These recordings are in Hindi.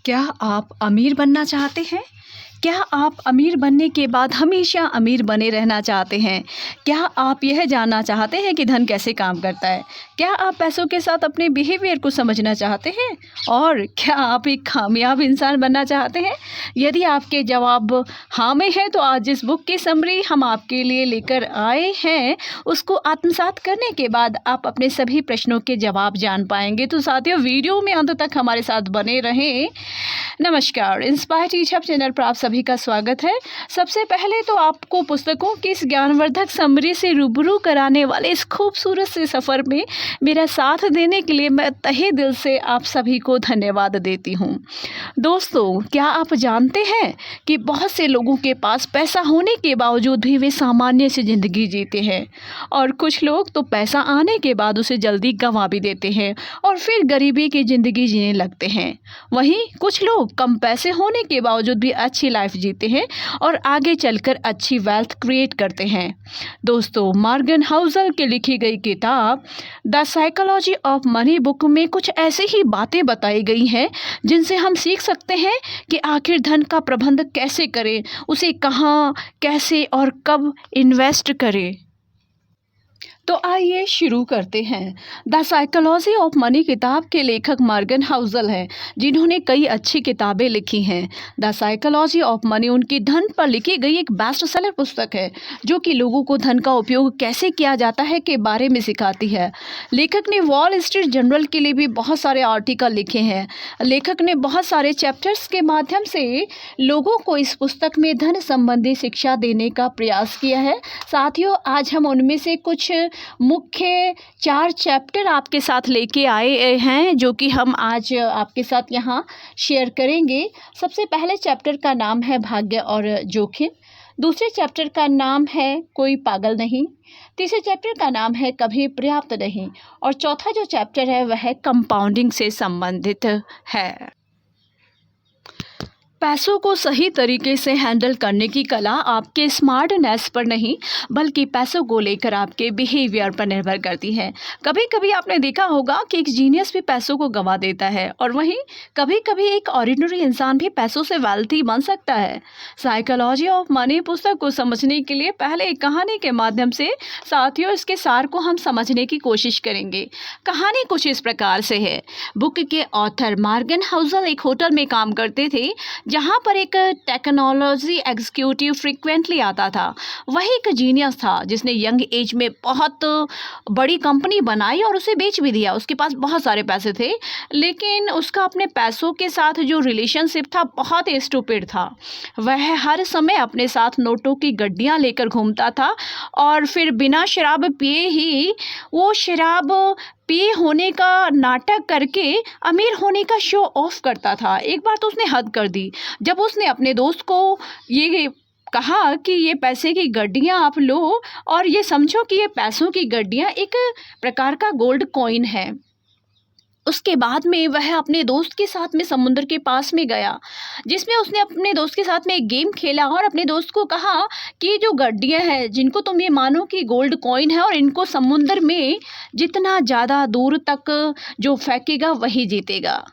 क्या आप अमीर बनना चाहते हैं? क्या आप अमीर बनने के बाद हमेशा अमीर बने रहना चाहते हैं? क्या आप यह जानना चाहते हैं कि धन कैसे काम करता है? क्या आप पैसों के साथ अपने बिहेवियर को समझना चाहते हैं? और क्या आप एक कामयाब इंसान बनना चाहते हैं? यदि आपके जवाब हाँ में है तो आज इस बुक की समरी हम आपके लिए लेकर आए हैं। उसको आत्मसात करने के बाद आप अपने सभी प्रश्नों के जवाब जान पाएंगे। तो साथियों, वीडियो में अंत तक हमारे साथ बने रहें। नमस्कार, इंस्पायर टीचर चैनल पर आप सभी का स्वागत है। सबसे पहले तो आपको पुस्तकों की इस ज्ञानवर्धक समरी से रूबरू कराने वाले इस खूबसूरत से सफ़र में मेरा साथ देने के लिए मैं तहे दिल से आप सभी को धन्यवाद देती हूँ। दोस्तों, क्या आप जानते हैं कि बहुत से लोगों के पास पैसा होने के बावजूद भी वे सामान्य सी ज़िंदगी जीते हैं, और कुछ लोग तो पैसा आने के बाद उसे जल्दी गंवा भी देते हैं और फिर गरीबी की ज़िंदगी जीने लगते हैं। वहीं कुछ लोग कम पैसे होने के बावजूद भी अच्छी लाइफ जीते हैं और आगे चलकर अच्छी वेल्थ क्रिएट करते हैं। दोस्तों, मॉर्गन हाउसल की लिखी गई किताब the psychology of money book में कुछ ऐसी ही बातें बताई गई हैं जिनसे हम सीख सकते हैं कि आखिर धन का प्रबंध कैसे करें, उसे कहाँ, कैसे और कब इन्वेस्ट करें। तो आइए शुरू करते हैं। द साइकोलॉजी ऑफ मनी किताब के लेखक मॉर्गन हाउसल हैं, जिन्होंने कई अच्छी किताबें लिखी हैं। द साइकोलॉजी ऑफ मनी उनकी धन पर लिखी गई एक बेस्ट सेलर पुस्तक है, जो कि लोगों को धन का उपयोग कैसे किया जाता है के बारे में सिखाती है। लेखक ने वॉल स्ट्रीट जर्नल के लिए भी बहुत सारे आर्टिकल लिखे हैं। लेखक ने बहुत सारे चैप्टर्स के माध्यम से लोगों को इस पुस्तक में धन संबंधी शिक्षा देने का प्रयास किया है। साथियों, आज हम उनमें से कुछ मुख्य 4 चैप्टर आपके साथ लेके आए हैं, जो कि हम आज आपके साथ यहाँ शेयर करेंगे। सबसे पहले चैप्टर का नाम है भाग्य और जोखिम। दूसरे चैप्टर का नाम है कोई पागल नहीं। तीसरे चैप्टर का नाम है कभी पर्याप्त नहीं। और चौथा जो चैप्टर है वह कंपाउंडिंग से संबंधित है। पैसों को सही तरीके से हैंडल करने की कला आपके स्मार्टनेस पर नहीं, बल्कि पैसों को लेकर आपके बिहेवियर पर निर्भर करती है। कभी कभी आपने देखा होगा कि एक जीनियस भी पैसों को गंवा देता है, और वहीं कभी कभी एक ऑर्डिनरी इंसान भी पैसों से वेल्थी बन सकता है। साइकोलॉजी ऑफ मनी पुस्तक को समझने के लिए पहले एक कहानी के माध्यम से साथियों इसके सार को हम समझने की कोशिश करेंगे। कहानी कुछ इस प्रकार से है। बुक के ऑथर मॉर्गन हाउसल एक होटल में काम करते थे, जहाँ पर एक टेक्नोलॉजी एग्जीक्यूटिव फ्रीक्वेंटली आता था। वही एक जीनियस था जिसने यंग एज में बहुत बड़ी कंपनी बनाई और उसे बेच भी दिया। उसके पास बहुत सारे पैसे थे, लेकिन उसका अपने पैसों के साथ जो रिलेशनशिप था बहुत ही स्टूपिड था। वह हर समय अपने साथ नोटों की गड्डियाँ लेकर घूमता था, और फिर बिना शराब पिए ही वो शराब पिए होने का नाटक करके अमीर होने का शो ऑफ करता था। एक बार तो उसने हद कर दी जब उसने अपने दोस्त को ये कहा कि ये पैसे की गड्डियाँ आप लो, और ये समझो कि ये पैसों की गड्डियाँ एक प्रकार का गोल्ड कॉइन है। उसके बाद में वह अपने दोस्त के साथ में समुद्र के पास में गया, जिसमें उसने अपने दोस्त के साथ में एक गेम खेला और अपने दोस्त को कहा कि जो गड्डियाँ हैं, जिनको तुम ये मानो कि गोल्ड कॉइन है, और इनको समुद्र में जितना ज़्यादा दूर तक जो फेंकेगा वही जीतेगा।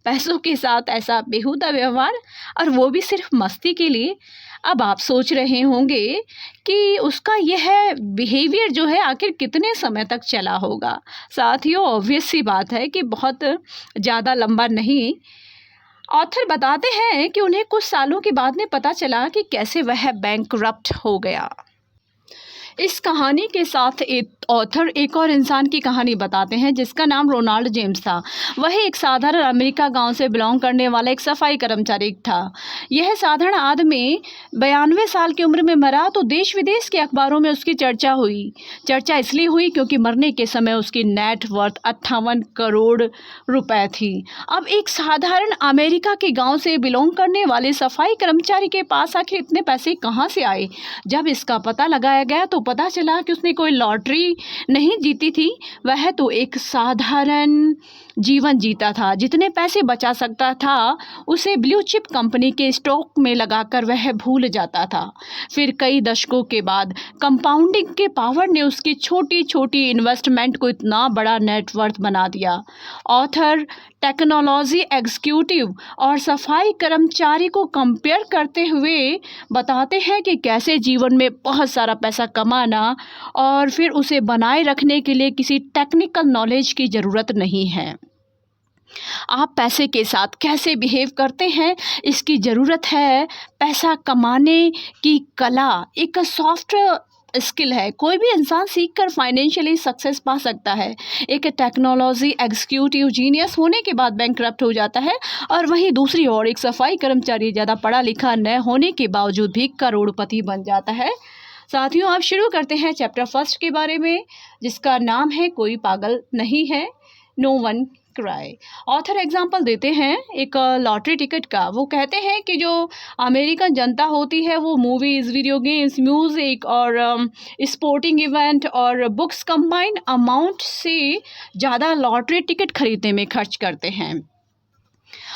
पैसों के साथ ऐसा बेहुदा व्यवहार, और वो भी सिर्फ मस्ती के लिए। अब आप सोच रहे होंगे कि उसका यह बिहेवियर जो है आखिर कितने समय तक चला होगा। साथियों, ऑब्वियस सी बात है कि बहुत ज़्यादा लंबा नहीं। ऑथर बताते हैं कि उन्हें कुछ सालों के बाद में पता चला कि कैसे वह बैंकरप्ट हो गया। इस कहानी के साथ एक ऑथर एक और इंसान की कहानी बताते हैं, जिसका नाम रोनाल्ड जेम्स था। वह एक साधारण अमेरिका गांव से बिलोंग करने वाला एक सफाई कर्मचारी था। यह साधारण आदमी 92 साल की उम्र में मरा तो देश विदेश के अखबारों में उसकी चर्चा हुई। चर्चा इसलिए हुई क्योंकि मरने के समय उसकी नेट वर्थ 58 करोड़ रुपए थी। अब एक साधारण अमेरिका के गाँव से बिलोंग करने वाले सफाई कर्मचारी के पास आखिर इतने पैसे कहाँ से आए? जब इसका पता लगाया गया तो पता चला कि उसने कोई लॉटरी नहीं जीती थी। वह तो एक साधारण जीवन जीता था। जितने पैसे बचा सकता था उसे ब्लू चिप कंपनी के स्टॉक में लगाकर वह भूल जाता था। फिर कई दशकों के बाद कंपाउंडिंग के पावर ने उसकी छोटी छोटी इन्वेस्टमेंट को इतना बड़ा नेटवर्थ बना दिया। ऑथर टेक्नोलॉजी एग्जीक्यूटिव और सफाई कर्मचारी को कंपेयर करते हुए बताते हैं कि कैसे जीवन में बहुत सारा पैसा कमाना और फिर उसे बनाए रखने के लिए किसी टेक्निकल नॉलेज की ज़रूरत नहीं है। आप पैसे के साथ कैसे बिहेव करते हैं इसकी ज़रूरत है। पैसा कमाने की कला एक सॉफ्ट स्किल है। कोई भी इंसान सीख कर फाइनेंशियली सक्सेस पा सकता है। एक टेक्नोलॉजी एग्जीक्यूटिव जीनियस होने के बाद बैंकक्रप्ट हो जाता है और वहीं दूसरी ओर एक सफाई कर्मचारी ज़्यादा पढ़ा लिखा न होने के बावजूद भी करोड़पति बन जाता है। साथियों, आप शुरू करते हैं चैप्टर फर्स्ट के बारे में, जिसका नाम है कोई पागल नहीं है, no one cry. Other example देते हैं एक लॉटरी टिकट का। वो कहते हैं कि जो अमेरिकन जनता होती है वो मूवीज़, वीडियो गेम्स, म्यूज़िक और स्पोर्टिंग इवेंट और बुक्स कंबाइंड अमाउंट से ज़्यादा लॉटरी टिकट खरीदने में खर्च करते हैं।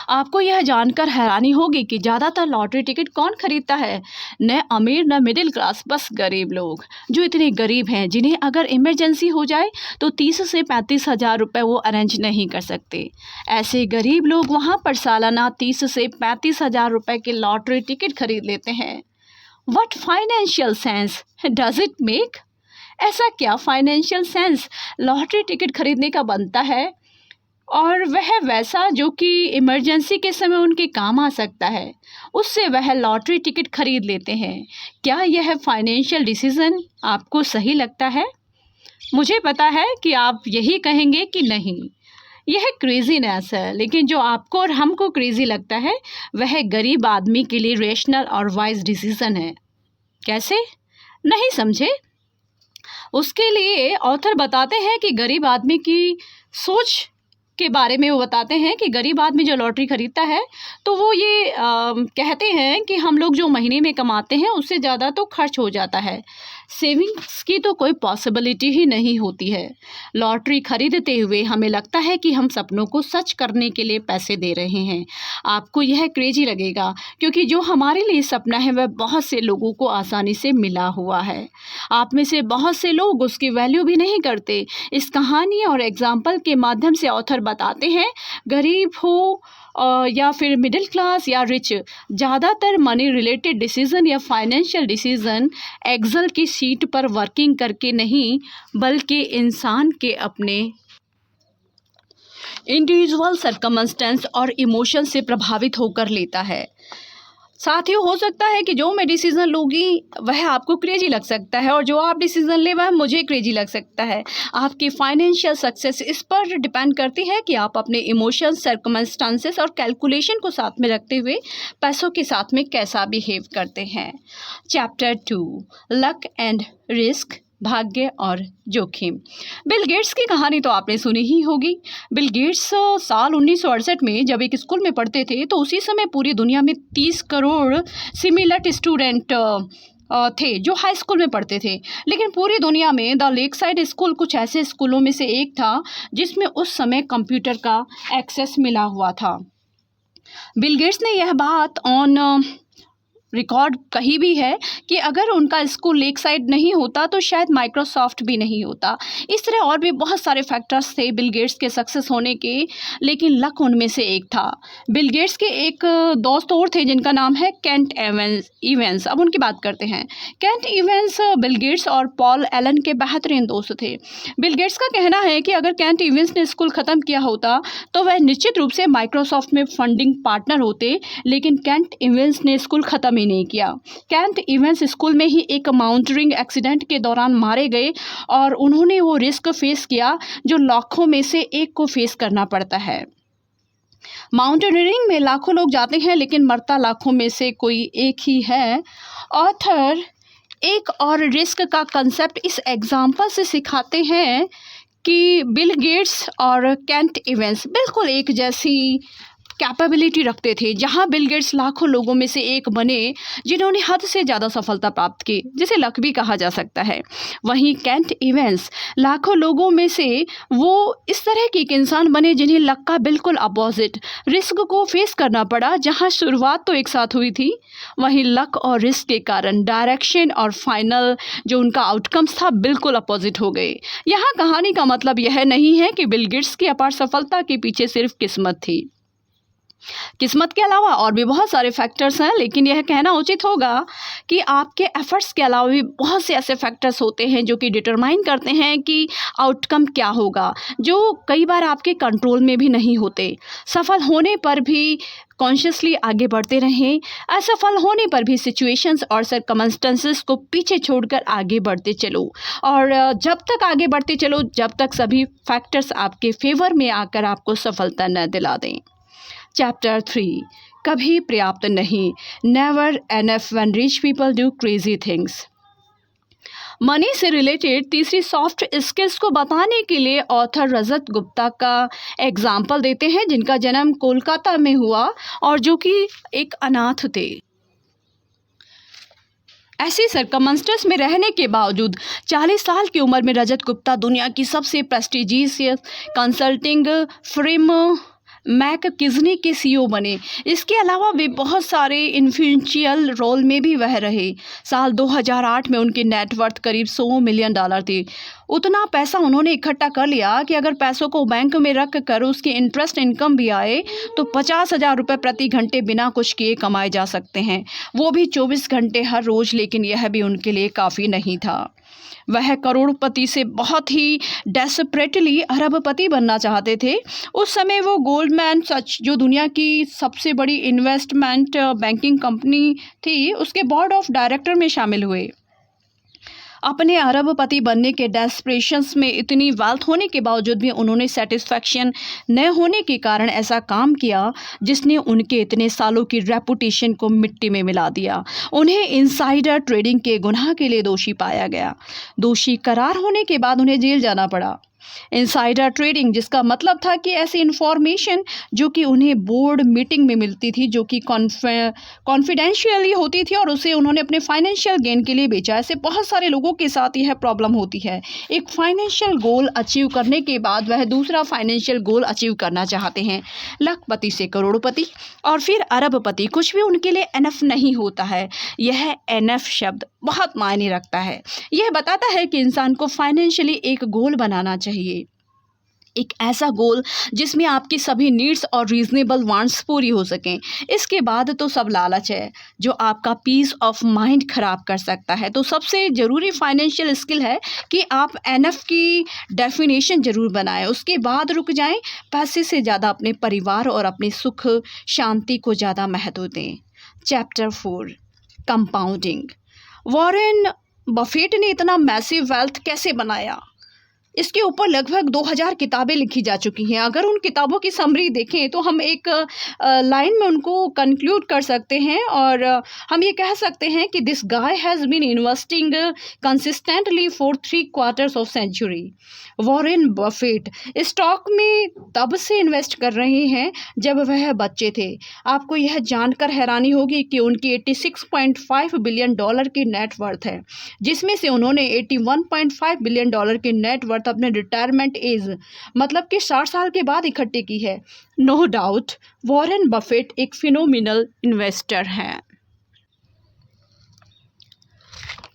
आपको यह जानकर हैरानी होगी कि ज़्यादातर लॉटरी टिकट कौन खरीदता है? न अमीर न मिडिल क्लास, बस गरीब लोग, जो इतने गरीब हैं जिन्हें अगर इमरजेंसी हो जाए तो 30 से 35 हज़ार रुपये वो अरेंज नहीं कर सकते। ऐसे गरीब लोग वहाँ पर सालाना 30 से 35 हज़ार रुपये के लॉटरी टिकट खरीद लेते हैं। What financial sense does it make? ऐसा क्या फाइनेंशियल सेंस लॉटरी टिकट खरीदने का बनता है, और वह वैसा जो कि इमरजेंसी के समय उनके काम आ सकता है, उससे वह लॉटरी टिकट खरीद लेते हैं। क्या यह फाइनेंशियल डिसीज़न आपको सही लगता है? मुझे पता है कि आप यही कहेंगे कि नहीं, यह क्रेजीनेस है, लेकिन जो आपको और हमको क्रेजी लगता है वह गरीब आदमी के लिए रेशनल और वाइज डिसीज़न है। कैसे? नहीं समझे? उसके लिए ऑथर बताते हैं कि गरीब आदमी की सोच के बारे में वो बताते हैं कि गरीब आदमी जो लॉटरी खरीदता है तो वो ये कहते हैं कि हम लोग जो महीने में कमाते हैं उससे ज़्यादा तो खर्च हो जाता है, सेविंग्स की तो कोई पॉसिबिलिटी ही नहीं होती है। लॉटरी खरीदते हुए हमें लगता है कि हम सपनों को सच करने के लिए पैसे दे रहे हैं। आपको यह क्रेजी लगेगा क्योंकि जो हमारे लिए सपना है वह बहुत से लोगों को आसानी से मिला हुआ है। आप में से बहुत से लोग उसकी वैल्यू भी नहीं करते। इस कहानी और एग्जाम्पल के माध्यम से ऑथर बताते हैं, गरीब हो या फिर मिडिल क्लास या रिच, ज़्यादातर मनी रिलेटेड डिसीज़न या फाइनेंशियल डिसीज़न एक्सेल की शीट पर वर्किंग करके नहीं, बल्कि इंसान के अपने इंडिविजुअल सर्कमस्टेंस और इमोशन से प्रभावित होकर लेता है। साथियों, हो सकता है कि जो मैं डिसीज़न लूँगी वह आपको क्रेजी लग सकता है और जो आप डिसीज़न ले वह मुझे क्रेजी लग सकता है। आपकी फाइनेंशियल सक्सेस इस पर डिपेंड करती है कि आप अपने इमोशंस, सर्कमस्टांसेस और कैलकुलेशन को साथ में रखते हुए पैसों के साथ में कैसा बिहेव करते हैं। चैप्टर 2, लक एंड रिस्क, भाग्य और जोखिम। बिल गेट्स की कहानी तो आपने सुनी ही होगी। बिल गेट्स साल 1968 में जब एक स्कूल में पढ़ते थे तो उसी समय पूरी दुनिया में 30 करोड़ सिमिलर स्टूडेंट थे जो हाई स्कूल में पढ़ते थे। लेकिन पूरी दुनिया में द लेक साइड स्कूल कुछ ऐसे स्कूलों में से एक था जिसमें उस समय कंप्यूटर का एक्सेस मिला हुआ था। बिल गेट्स ने यह बात ऑन रिकॉर्ड कही भी है कि अगर उनका स्कूल लेक साइड नहीं होता तो शायद माइक्रोसॉफ्ट भी नहीं होता। इस तरह और भी बहुत सारे फैक्टर्स थे बिल गेट्स के सक्सेस होने के, लेकिन लक उनमें से एक था। बिल गेट्स के एक दोस्त और थे जिनका नाम है केंट इवेंस। अब उनकी बात करते हैं। केंट इवेंस बिल गेट्स और पॉल एलन के बेहतरीन दोस्त थे। बिल गेट्स का कहना है कि अगर केंट इवेंस ने स्कूल ख़त्म किया होता तो वह निश्चित रूप से माइक्रोसॉफ्ट में फंडिंग पार्टनर होते, लेकिन केंट इवेंस ने स्कूल ख़त्म ही नहीं किया। केंट इवेंस स्कूल में ही एक माउंटेनियरिंग एक्सीडेंट के दौरान मारे गए और उन्होंने वो रिस्क फेस किया जो लाखों में से एक को फेस करना पड़ता है। माउंटेनियरिंग में लाखों लोग जाते हैं लेकिन मरता लाखों में से कोई एक ही है। ऑथर एक और रिस्क का कंसेप्ट इस एग्जाम्पल से सिखाते हैं कि बिल गेट्स और केंट इवेंस बिल्कुल एक जैसी कैपेबिलिटी रखते थे, जहां बिल गेट्स लाखों लोगों में से एक बने जिन्होंने हद से ज़्यादा सफलता प्राप्त की, जिसे लक भी कहा जा सकता है। वहीं केंट इवेंस लाखों लोगों में से वो इस तरह के एक इंसान बने जिन्हें लक का बिल्कुल अपोजिट रिस्क को फेस करना पड़ा। जहां शुरुआत तो एक साथ हुई थी, वहीं लक और रिस्क के कारण डायरेक्शन और फाइनल जो उनका आउटकम्स था बिल्कुल अपोजिट हो गए। यहाँ कहानी का मतलब यह नहीं है कि बिल गेट्स की अपार सफलता के पीछे सिर्फ किस्मत थी। किस्मत के अलावा और भी बहुत सारे फैक्टर्स हैं, लेकिन यह कहना उचित होगा कि आपके एफर्ट्स के अलावा भी बहुत से ऐसे फैक्टर्स होते हैं जो कि डिटरमाइन करते हैं कि आउटकम क्या होगा, जो कई बार आपके कंट्रोल में भी नहीं होते। सफल होने पर भी कॉन्शियसली आगे बढ़ते रहें, असफल होने पर भी सिचुएशंस और सर्कमस्टेंसेस को पीछे छोड़कर आगे बढ़ते चलो। और जब तक आगे बढ़ते चलो, जब तक सभी फैक्टर्स आपके फेवर में आकर आपको सफलता न दिला दें। चैप्टर 3, कभी पर्याप्त नहीं, never enough when rich people do crazy things. Money से रिलेटेड तीसरी सॉफ्ट स्किल्स को बताने के लिए ऑथर रजत गुप्ता का एग्जाम्पल देते हैं, जिनका जन्म कोलकाता में हुआ और जो कि एक अनाथ थे। ऐसी सरकमस्टेंस में रहने के बावजूद 40 साल की उम्र में रजत गुप्ता दुनिया की सबसे प्रेस्टिजियस कंसल्टिंग फर्म मैककिन्जी के सीईओ बने। इसके अलावा वे बहुत सारे इन्फ्लुएंशियल रोल में भी वह रहे। साल 2008 में उनकी नेटवर्थ करीब $100 मिलियन थी। उतना पैसा उन्होंने इकट्ठा कर लिया कि अगर पैसों को बैंक में रख कर उसकी इंटरेस्ट इनकम भी आए तो 50,000 रुपये प्रति घंटे बिना कुछ किए कमाए जा सकते हैं, वो भी 24 घंटे हर रोज़। लेकिन यह भी उनके लिए काफ़ी नहीं था। वह करोड़पति से बहुत ही डेस्परेटली अरबपति बनना चाहते थे। उस समय वो गोल्डमैन सच, जो दुनिया की सबसे बड़ी इन्वेस्टमेंट बैंकिंग कंपनी थी, उसके बोर्ड ऑफ डायरेक्टर में शामिल हुए। अपने अरबपति बनने के डेस्परेशंस में इतनी वेल्थ होने के बावजूद भी उन्होंने सेटिस्फैक्शन न होने के कारण ऐसा काम किया जिसने उनके इतने सालों की रेपुटेशन को मिट्टी में मिला दिया। उन्हें इनसाइडर ट्रेडिंग के गुनाह के लिए दोषी पाया गया। दोषी करार होने के बाद उन्हें जेल जाना पड़ा। इनसाइडर ट्रेडिंग, जिसका मतलब था कि ऐसी इंफॉर्मेशन जो कि उन्हें बोर्ड मीटिंग में मिलती थी, जो कि कॉन्फिडेंशियली होती थी और उसे उन्होंने अपने फाइनेंशियल गेन के लिए बेचा। ऐसे बहुत सारे लोगों के साथ यह प्रॉब्लम होती है। एक फाइनेंशियल गोल अचीव करने के बाद वह दूसरा फाइनेंशियल गोल अचीव करना चाहते हैं। लखपति से करोड़पति और फिर अरबपति, कुछ भी उनके लिए एनफ नहीं होता है। यह एनफ शब्द बहुत मायने रखता है। यह बताता है कि इंसान को फाइनेंशियली एक गोल बनाना चाहिए, एक ऐसा गोल जिसमें आपकी सभी नीड्स और रीजनेबल वांट्स पूरी हो सकें। इसके बाद तो सब लालच है जो आपका पीस ऑफ माइंड खराब कर सकता है। तो सबसे ज़रूरी फाइनेंशियल स्किल है कि आप एनएफ की डेफिनेशन ज़रूर बनाएं, उसके बाद रुक जाएं। पैसे से ज़्यादा अपने परिवार और अपने सुख शांति को ज़्यादा महत्व दें। Chapter 4, compounding. वॉरेन बफेट ने इतना मैसिव वेल्थ कैसे बनाया, इसके ऊपर लगभग 2000 किताबें लिखी जा चुकी हैं। अगर उन किताबों की समरी देखें तो हम एक लाइन में उनको कंक्लूड कर सकते हैं और हम ये कह सकते हैं कि this guy has been investing consistently for 3/4 of century. Warren Buffett stock में तब से इन्वेस्ट कर रहे हैं जब वह बच्चे थे। आपको यह जानकर हैरानी होगी कि उनकी $86.5 बिलियन की नेटवर्थ है, जिसमें से उन्होंने $81.5 बिलियन की नेटवर्थ अपने रिटायरमेंट एज मतलब कि 60 साल के बाद इकट्ठी की है। नो डाउट वॉरेन बफेट एक फिनोमिनल इन्वेस्टर हैं।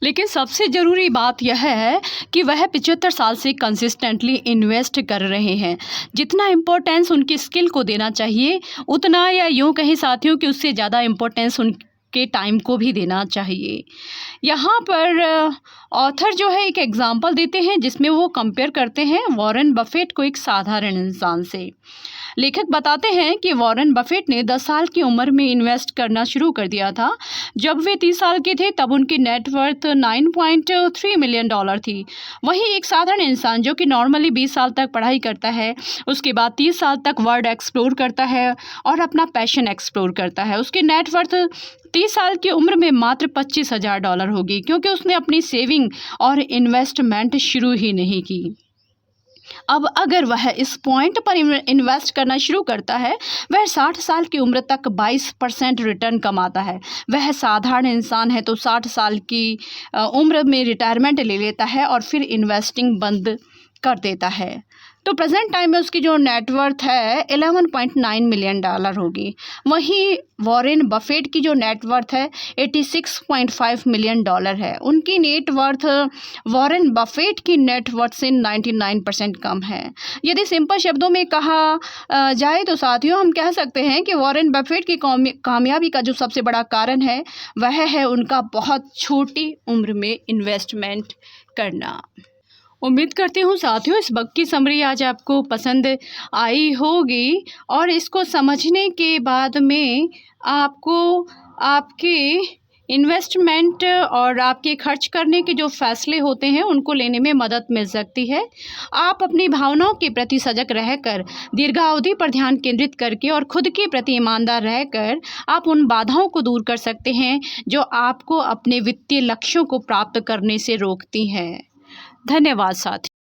लेकिन सबसे ज़रूरी बात यह है कि वह 75 साल से कंसिस्टेंटली इन्वेस्ट कर रहे हैं। जितना इम्पोर्टेंस उनकी स्किल को देना चाहिए उतना, या यूँ कहें साथियों कि उससे ज़्यादा इम्पोर्टेंस उनके टाइम को भी देना चाहिए। यहाँ पर ऑथर जो है एक एग्जांपल देते हैं जिसमें वो कंपेयर करते हैं वॉरेन बफेट को एक साधारण इंसान से। लेखक बताते हैं कि वॉरेन बफेट ने 10 साल की उम्र में इन्वेस्ट करना शुरू कर दिया था। जब वे 30 साल के थे तब उनकी नेटवर्थ $9.3 मिलियन थी। वहीं एक साधारण इंसान जो कि नॉर्मली 20 साल तक पढ़ाई करता है, उसके बाद 30 साल तक वर्ल्ड एक्सप्लोर करता है और अपना पैशन एक्सप्लोर करता है, उसकी नेटवर्थ 30 साल की उम्र में मात्र $25,000 होगी, क्योंकि उसने अपनी सेविंग और इन्वेस्टमेंट शुरू ही नहीं की। अब अगर वह इस पॉइंट पर इन्वेस्ट करना शुरू करता है, वह 60 साल की उम्र तक 22% रिटर्न कमाता है। वह साधारण इंसान है तो 60 साल की उम्र में रिटायरमेंट ले लेता है और फिर इन्वेस्टिंग बंद कर देता है। तो प्रेजेंट टाइम में उसकी जो नेटवर्थ है 11.9 मिलियन डॉलर होगी। वहीं वॉरेन बफेट की जो नेटवर्थ है 86.5 मिलियन डॉलर है। उनकी नेटवर्थ वॉरेन बफेट की नेटवर्थ से 99% कम है। यदि सिंपल शब्दों में कहा जाए तो साथियों हम कह सकते हैं कि वॉरेन बफेट की कामयाबी का जो सबसे बड़ा कारण है वह है उनका बहुत छोटी उम्र में इन्वेस्टमेंट करना। उम्मीद करती हूँ साथियों इस बुक की समरी आज आपको पसंद आई होगी और इसको समझने के बाद में आपको आपके इन्वेस्टमेंट और आपके खर्च करने के जो फैसले होते हैं उनको लेने में मदद मिल सकती है। आप अपनी भावनाओं के प्रति सजग रहकर दीर्घावधि पर ध्यान केंद्रित करके और खुद के प्रति ईमानदार रहकर आप उन बाधाओं को दूर कर सकते हैं जो आपको अपने वित्तीय लक्ष्यों को प्राप्त करने से रोकती हैं। धन्यवाद साथियों।